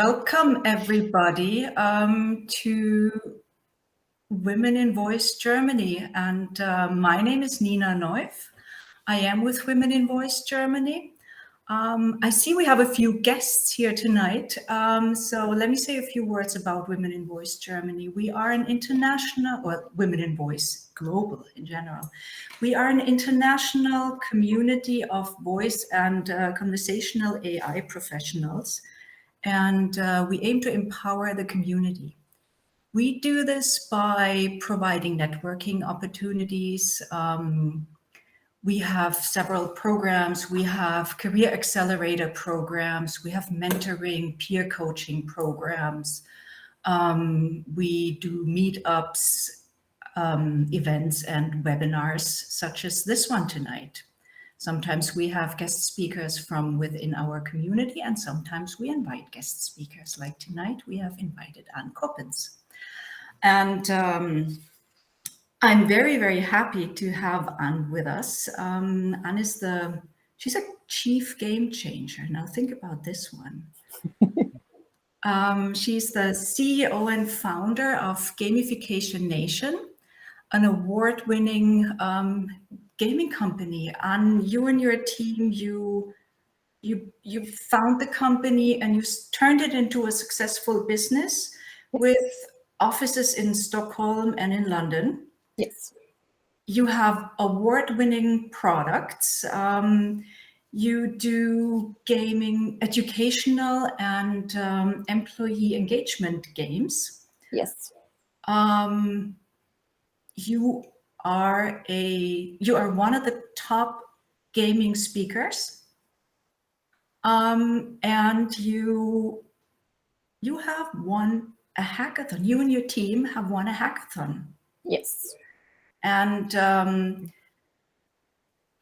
Welcome everybody to Women in Voice Germany, and my name is Nina Neuf. I am with Women in Voice Germany. I see we have a few guests here tonight, so let me say a few words about Women in Voice Germany. We are an international, well, Women in Voice Global in general. We are an international community of voice and conversational AI professionals, and we aim to empower the community. We do this by providing networking opportunities. We have several programs. We have career accelerator programs. We have mentoring, peer coaching programs. We do meetups, events, and webinars such as this one tonight. Sometimes we have guest speakers from within our community, and sometimes we invite guest speakers. Like tonight, we have invited An Coppens. And I'm very, very happy to have An with us. An is she's a chief game changer. Now think about this one. She's the CEO and founder of Gamification Nation, an award-winning gaming company. And you and your team, you found the company and you turned it into a successful business with offices in Stockholm and in London. Yes. You have award-winning products. You do gaming, educational and employee engagement games. Yes. You are one of the top gaming speakers, and you have won a hackathon. You and your team have won a hackathon. Yes. And a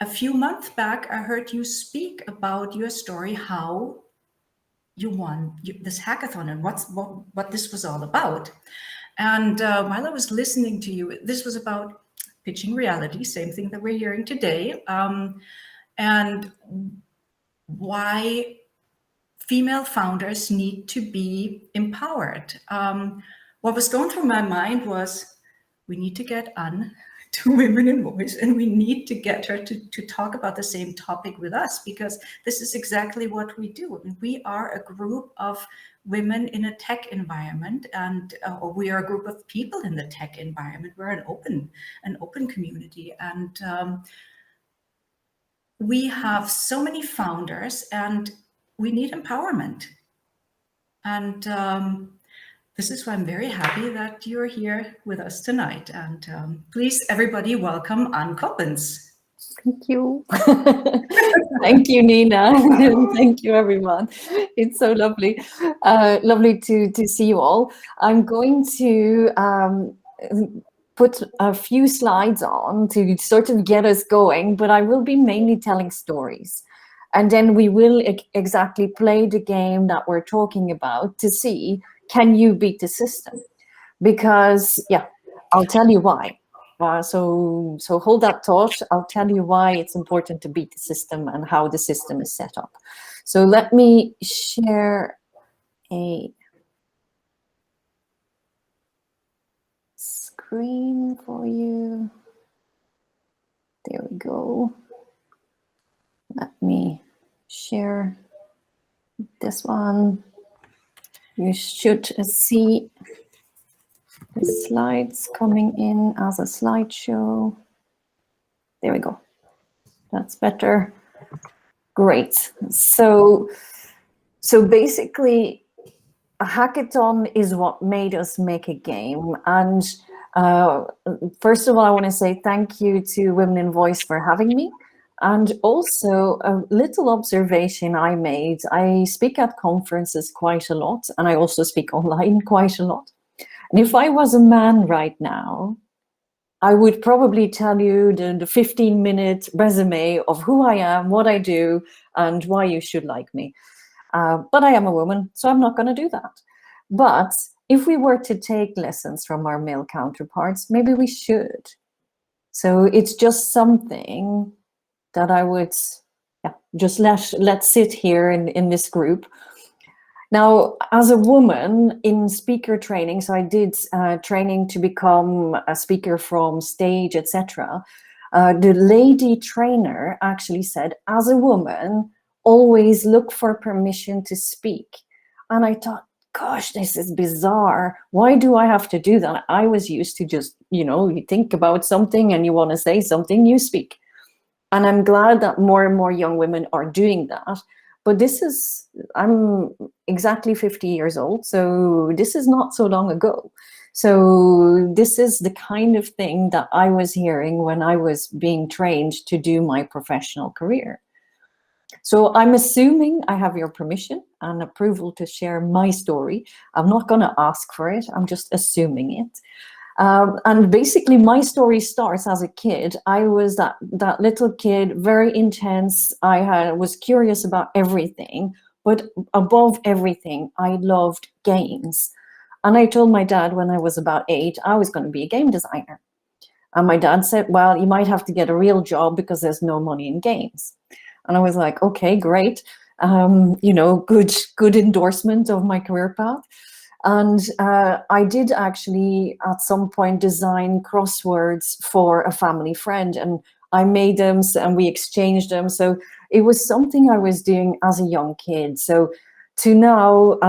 few months back, I heard you speak about your story, how you won this hackathon and what this was all about. And while I was listening to you, this was about pitching reality, same thing that we're hearing today, and why female founders need to be empowered. What was going through my mind was, we need to get An to Women in Voice, and we need to get her to talk about the same topic with us, because this is exactly what we do. I mean, we are a group of women in a tech environment, and or we are a group of people in the tech environment. We're an open community, and we have so many founders, and we need empowerment. And this is why I'm very happy that you're here with us tonight. And please, everybody, welcome An Coppens. Thank you. Thank you, Nina. Thank you, everyone. It's so lovely. Lovely to see you all. I'm going to put a few slides on to sort of get us going, but I will be mainly telling stories. And then we will exactly play the game that we're talking about to see, can you beat the system? Because, yeah, I'll tell you why. So hold that thought. I'll tell you why it's important to beat the system and how the system is set up. So let me share a screen for you. There we go. Let me share this one. You should see the slides coming in as a slideshow. There we go. That's better. Great. So basically, a hackathon is what made us make a game. And first of all, I want to say thank you to Women in Voice for having me. And also a little observation I made. I speak at conferences quite a lot, and I also speak online quite a lot. And if I was a man right now, I would probably tell you the 15-minute resume of who I am, what I do, and why you should like me. But I am a woman, so I'm not going to do that. But if we were to take lessons from our male counterparts, maybe we should. So it's just something that I would just let sit here in this group. Now, as a woman in speaker training, so I did training to become a speaker from stage, etc. The lady trainer actually said, as a woman, always look for permission to speak. And I thought, gosh, this is bizarre. Why do I have to do that? I was used to just, you think about something and you want to say something, you speak. And I'm glad that more and more young women are doing that. But I'm exactly 50 years old, so this is not so long ago. So this is the kind of thing that I was hearing when I was being trained to do my professional career. So I'm assuming I have your permission and approval to share my story. I'm not going to ask for it. I'm just assuming it. And basically, my story starts as a kid. I was that little kid, very intense. I was curious about everything, but above everything, I loved games. And I told my dad when I was about 8, I was going to be a game designer. And my dad said, well, you might have to get a real job because there's no money in games. And I was like, okay, great. Good endorsement of my career path. And I did actually at some point design crosswords for a family friend, and I made them and we exchanged them. So it was something I was doing as a young kid. So to now,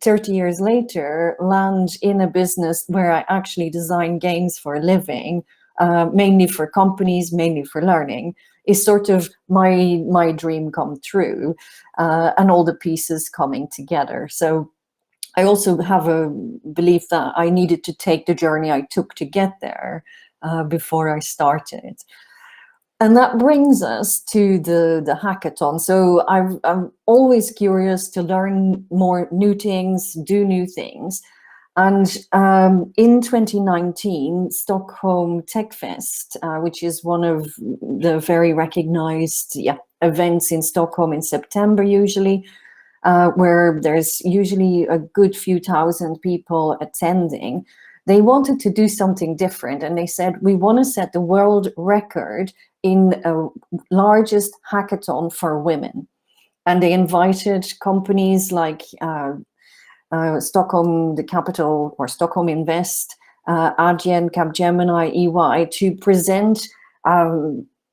30 years later, land in a business where I actually design games for a living, mainly for companies, mainly for learning, is sort of my dream come true, and all the pieces coming together. So I also have a belief that I needed to take the journey I took to get there before I started. And that brings us to the hackathon. So I'm always curious to learn more new things, do new things. And in 2019, Stockholm Tech Fest, which is one of the very recognized events in Stockholm in September usually, where there's usually a good few thousand people attending, they wanted to do something different. And they said, we want to set the world record in a largest hackathon for women. And they invited companies like Stockholm, the capital, or Stockholm Invest, Adyen, Capgemini, EY, to present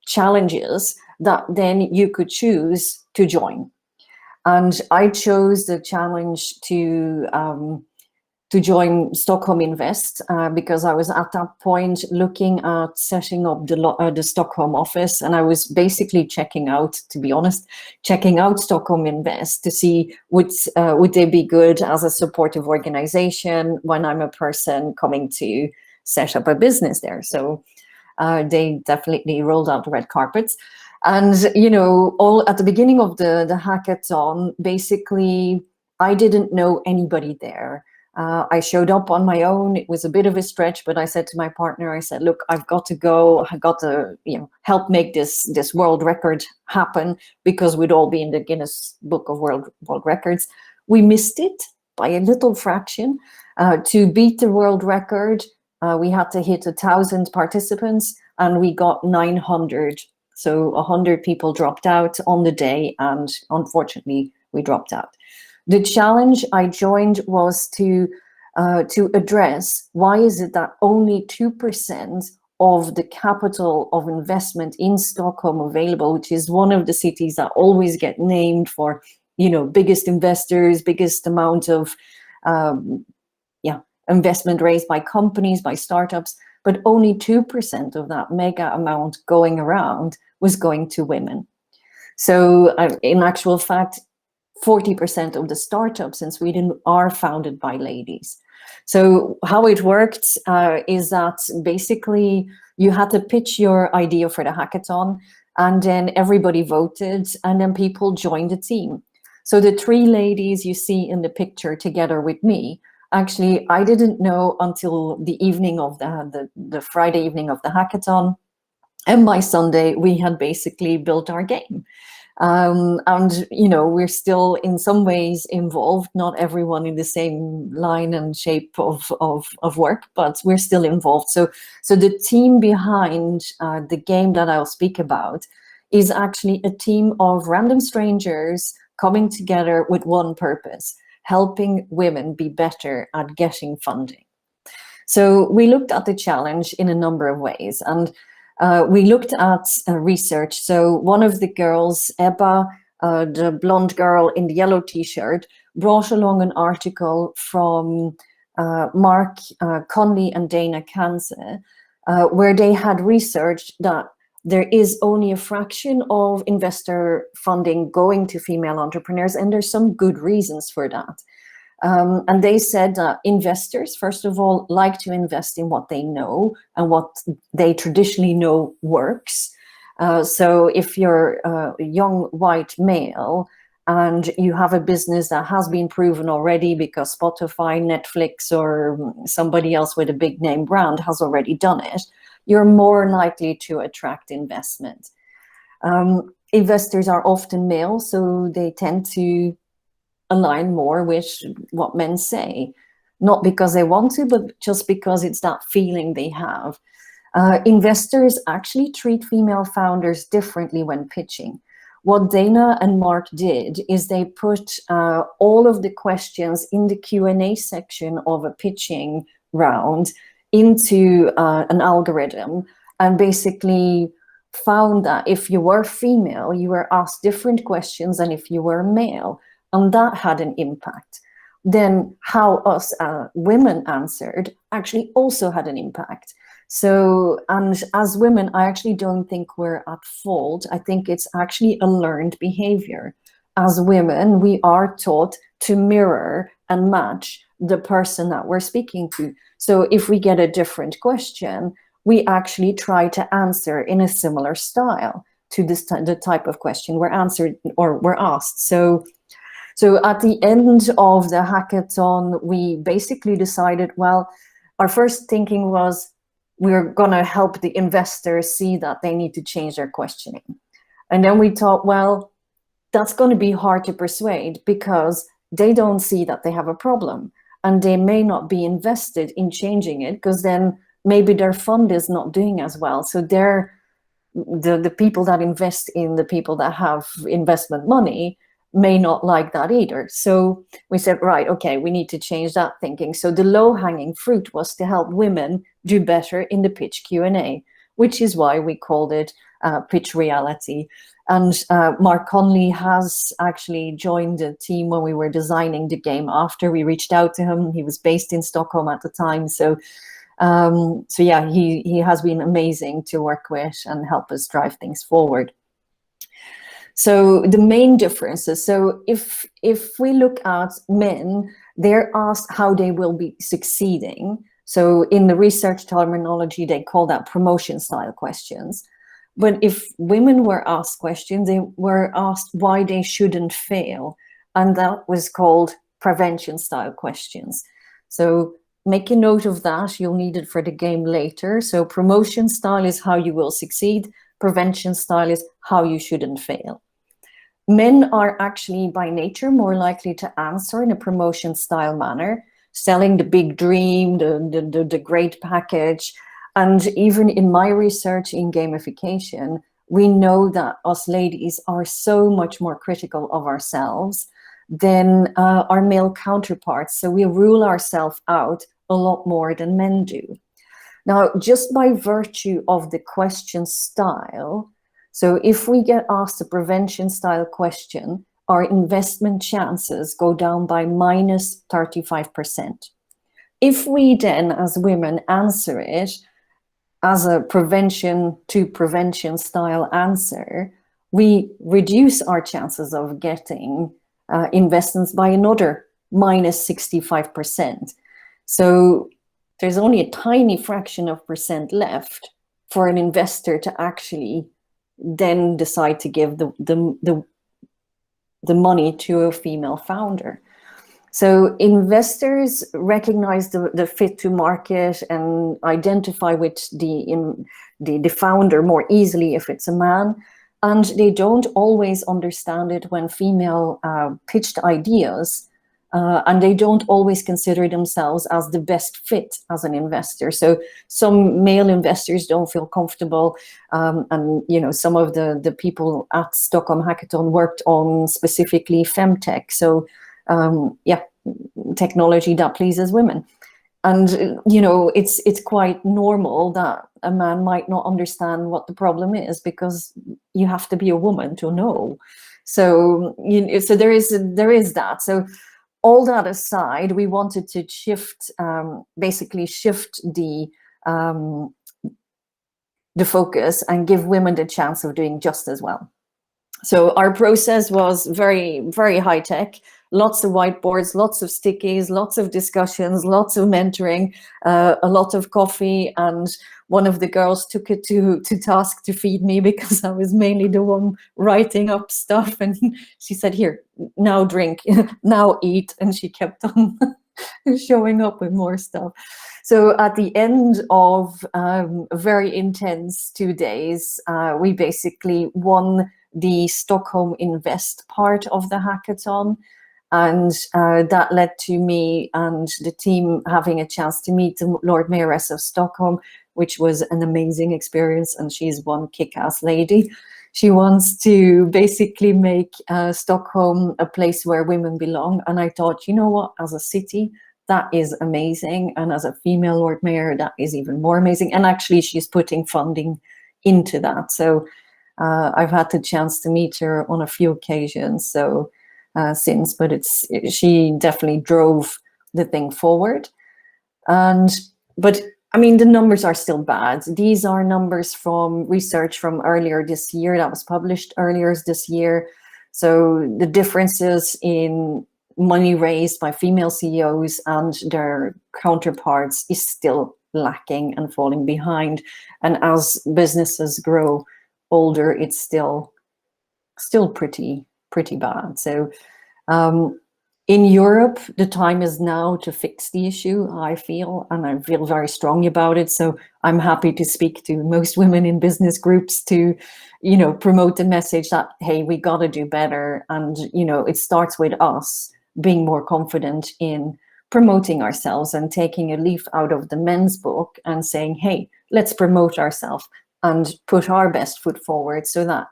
challenges that then you could choose to join. And I chose the challenge to join Stockholm Invest because I was at that point looking at setting up the Stockholm office, and I was basically checking out Stockholm Invest to see would they be good as a supportive organization when I'm a person coming to set up a business there. So they definitely rolled out the red carpets. And, all at the beginning of the hackathon, basically, I didn't know anybody there. I showed up on my own. It was a bit of a stretch, but I said to my partner, I said, look, I've got to go. I got to, help make this world record happen, because we'd all be in the Guinness Book of World Records. We missed it by a little fraction. To beat the world record, we had to hit 1,000 participants, and we got 900. So 100 people dropped out on the day, and unfortunately, we dropped out. The challenge I joined was to address why is it that only 2% of the capital of investment in Stockholm available, which is one of the cities that always get named for, biggest investors, biggest amount of investment raised by companies, by startups, but only 2% of that mega amount going around was going to women. So in actual fact, 40% of the startups in Sweden are founded by ladies. So how it worked is that basically you had to pitch your idea for the hackathon, and then everybody voted, and then people joined the team. So the 3 ladies you see in the picture together with me, actually, I didn't know until the evening of the Friday evening of the hackathon. And by Sunday, we had basically built our game. And, we're still in some ways involved, not everyone in the same line and shape of work, but we're still involved. So the team behind the game that I'll speak about is actually a team of random strangers coming together with one purpose: helping women be better at getting funding. So we looked at the challenge in a number of ways, and we looked at research. So one of the girls, Ebba, the blonde girl in the yellow t-shirt, brought along an article from Mark Conley and Dana Kanze, where they had researched that there is only a fraction of investor funding going to female entrepreneurs, and there's some good reasons for that. And they said that investors, first of all, like to invest in what they know and what they traditionally know works. So if you're a young white male and you have a business that has been proven already because Spotify, Netflix, or somebody else with a big name brand has already done it, you're more likely to attract investment. Investors are often male, so they tend to align more with what men say, not because they want to, but just because it's that feeling they have. Investors actually treat female founders differently when pitching. What Dana and Mark did is they put all of the questions in the Q&A section of a pitching round into an algorithm, and basically found that if you were female, you were asked different questions than if you were male. And that had an impact. Then how us women answered actually also had an impact. So, and as women, I actually don't think we're at fault. I think it's actually a learned behavior. As women, we are taught to mirror and match the person that we're speaking to. So if we get a different question, we actually try to answer in a similar style to the type of question we're answered or we're asked. So at the end of the hackathon, we basically decided, well, our first thinking was we're going to help the investors see that they need to change their questioning. And then we thought, well, that's going to be hard to persuade because they don't see that they have a problem and they may not be invested in changing it because then maybe their fund is not doing as well. So the people that invest in the people that have investment money may not like that either. So we said, right, okay, we need to change that thinking. So the low-hanging fruit was to help women do better in the pitch Q&A, which is why we called it Pitch Reality. And Mark Conley has actually joined the team when we were designing the game after we reached out to him. He was based in Stockholm at the time. So yeah, he has been amazing to work with and help us drive things forward. So the main differences, so if we look at men, they're asked how they will be succeeding. So in the research terminology, they call that promotion style questions. But if women were asked questions, they were asked why they shouldn't fail. And that was called prevention style questions. So make a note of that. You'll need it for the game later. So promotion style is how you will succeed. Prevention style is how you shouldn't fail. Men are actually by nature more likely to answer in a promotion style manner, selling the big dream, the great package. And even in my research in gamification, we know that us ladies are so much more critical of ourselves than our male counterparts. So we rule ourselves out a lot more than men do. Now, just by virtue of the question style, so if we get asked a prevention style question, our investment chances go down by minus 35%. If we then, as women, answer it as a prevention to prevention style answer, we reduce our chances of getting investments by another minus 65%. So there's only a tiny fraction of percent left for an investor to actually then decide to give the money to a female founder. So investors recognize the fit to market and identify with the founder more easily if it's a man, and they don't always understand it when female pitched ideas, and they don't always consider themselves as the best fit as an investor. So some male investors don't feel comfortable, and you know, some of the people at Stockholm Hackathon worked on specifically femtech. So yeah, technology that pleases women. And, you know, it's quite normal that a man might not understand what the problem is, because you have to be a woman to know. So, so there is that. So all that aside, we wanted to shift, basically shift the focus and give women the chance of doing just as well. So our process was very, very high tech. Lots of whiteboards, lots of stickies, lots of discussions, lots of mentoring, a lot of coffee. And one of the girls took it to task to feed me, because I was mainly the one writing up stuff. And she said, here, now drink, now eat. And she kept on showing up with more stuff. So at the end of a very intense 2 days, we basically won the Stockholm Invest part of the hackathon. And that led to me and the team having a chance to meet the Lord Mayoress of Stockholm, which was an amazing experience. And she's one kick-ass lady. She wants to basically make Stockholm a place where women belong. And I thought, you know what, as a city, that is amazing. And as a female Lord Mayor, that is even more amazing. And actually, she's putting funding into that. So I've had the chance to meet her on a few occasions since, but she definitely drove the thing forward. But I mean, the numbers are still bad. These are numbers from research from earlier this year, that was published earlier this year. So the differences in money raised by female CEOs and their counterparts is still lacking and falling behind. And as businesses grow older, it's still pretty bad. So in Europe, the time is now to fix the issue, I feel, and I feel very strongly about it. So I'm happy to speak to most women in business groups to, you know, promote the message that, hey, we got to do better. And, you know, it starts with us being more confident in promoting ourselves and taking a leaf out of the men's book and saying, hey, let's promote ourselves and put our best foot forward, so that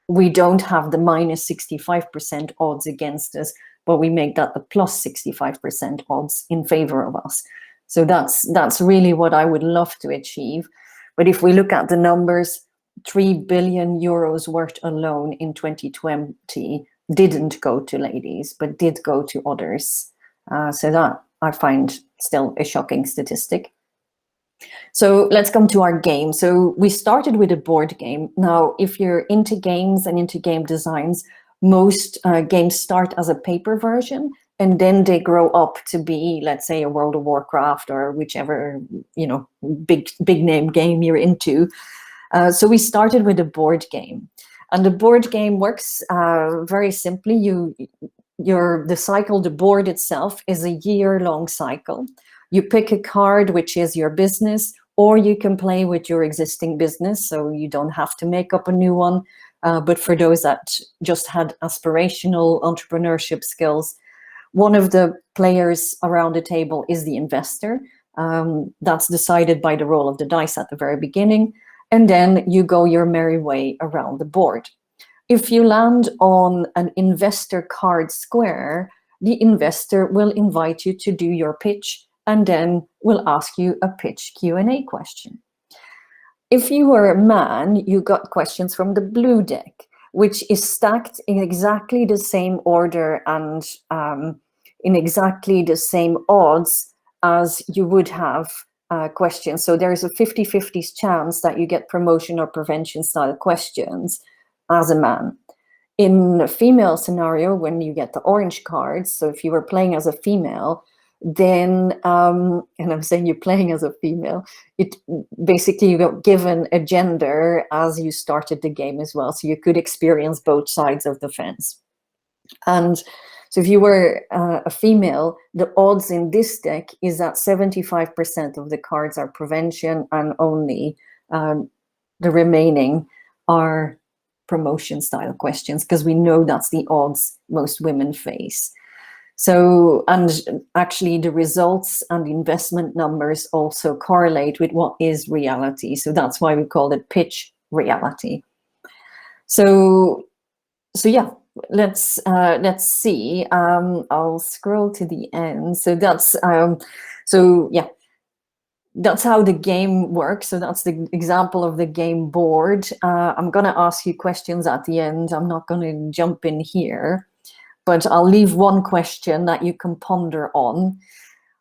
we don't have the minus 65% odds against us, but we make that the plus 65% odds in favor of us. So that's really what I would love to achieve. But if we look at the numbers, 3 billion euros worth alone in 2020 didn't go to ladies, but did go to others. So that I find still a shocking statistic. So let's come to our game. So we started with a board game. Now, if you're into games and into game designs, most games start as a paper version, and then they grow up to be, let's say, a World of Warcraft or whichever, you know, big name game you're into. So we started with a board game, and the board game works very simply. The board itself is a year-long cycle. You pick a card, which is your business, or you can play with your existing business, so you don't have to make up a new one. But for those that just had aspirational entrepreneurship skills, one of the players around the table is the investor. That's decided by the roll of the dice at the very beginning, and then you go your merry way around the board. If you land on an investor card square, the investor will invite you to do your pitch, and then will ask you a pitch Q&A question. If you were a man, you got questions from the blue deck, which is stacked in exactly the same order and in exactly the same odds as you would have questions. So there's a 50-50 chance that you get promotion or prevention style questions as a man. In a female scenario, when you get the orange cards, so if you were playing as a female, then, and I'm saying you're playing as a female, it basically you got given a gender as you started the game as well. So you could experience both sides of the fence. And so if you were a female, the odds in this deck is that 75% of the cards are prevention, and only the remaining are promotion style questions, because we know that's the odds most women face. So, and actually the results and investment numbers also correlate with what is reality. So that's why we call it pitch reality. So yeah, let's see. I'll scroll to the end. So that's so yeah, that's how the game works. So that's the example of the game board. I'm going to ask you questions at the end. I'm not going to jump in here, but I'll leave one question that you can ponder on.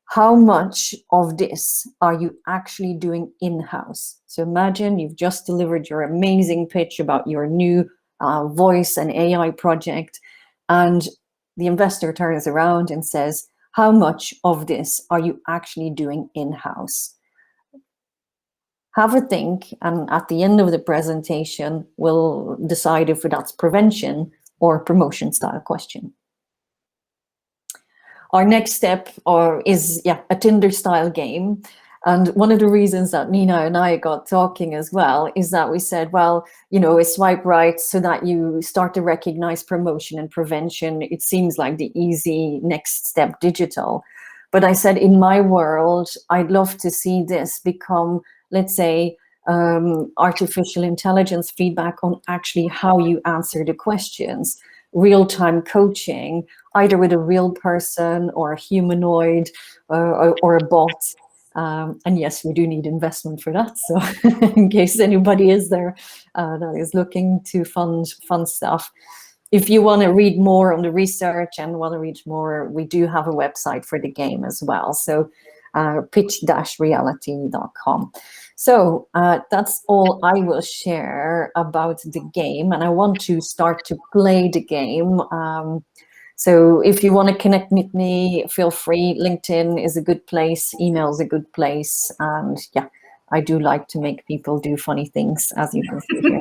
How much of this are you actually doing in-house? So imagine you've just delivered your amazing pitch about your new voice and AI project, and the investor turns around and says, how much of this are you actually doing in-house? Have a think, and at the end of the presentation, we'll decide if that's prevention or promotion style question. Our next step is a Tinderstyle game. And one of the reasons that Nina and I got talking as well is that we said, well, you know, a swipe right so that you start to recognize promotion and prevention. It seems like the easy next step digital. But I said, in my world, I'd love to see this become, let's say, artificial intelligence feedback on actually how you answer the questions, real-time coaching, either with a real person or a humanoid or a bot. And yes, we do need investment for that. So in case anybody is there that is looking to fund stuff. If you want to read more on the research and want to read more, we do have a website for the game as well. So pitch-reality.com. So that's all I will share about the game. And I want to start to play the game. So if you want to connect with me, feel free. LinkedIn is a good place. Email is a good place. And yeah, I do like to make people do funny things, as you can see here.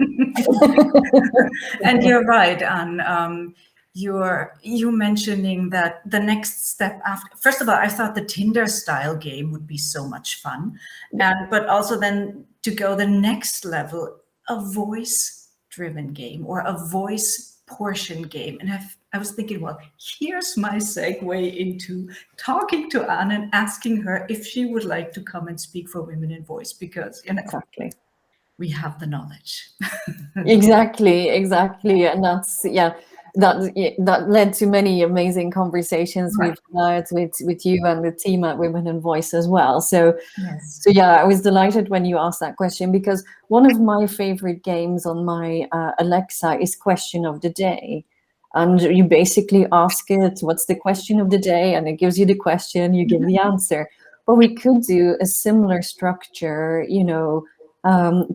And you're right, Anne. You mentioning that the next step after, first of all, I thought the Tinderstyle game would be so much fun. But also then to go the next level, a voice-driven game or a voice portion game. And I was thinking, well, here's my segue into talking to Anne and asking her if she would like to come and speak for Women in Voice, because, you know, exactly, we have the knowledge. exactly. And that's, that led to many amazing conversations we've had with you and the team at Women in Voice as well. So, yes. So yeah, I was delighted when you asked that question, because one of my favorite games on my Alexa is Question of the Day. And you basically ask it, what's the question of the day? And it gives you the question, you give the answer. But we could do a similar structure, you know,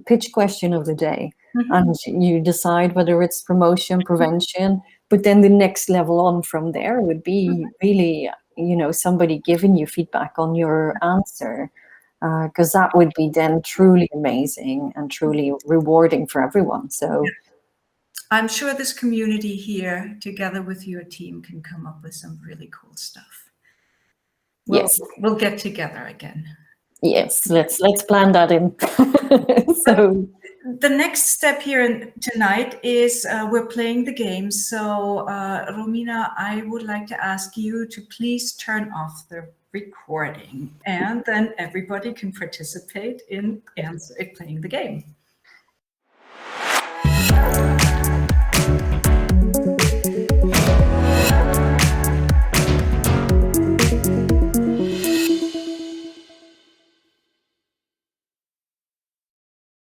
pitch question of the day. And you decide whether it's promotion, prevention, but then the next level on from there would be really, you know, somebody giving you feedback on your answer. Because that would be then truly amazing and truly rewarding for everyone. So I'm sure this community here, together with your team, can come up with some really cool stuff. yes, we'll get together again. Yes, let's plan that in. So the next step here tonight is we're playing the game. So Romina, I would like to ask you to please turn off the recording, and then everybody can participate in playing the game.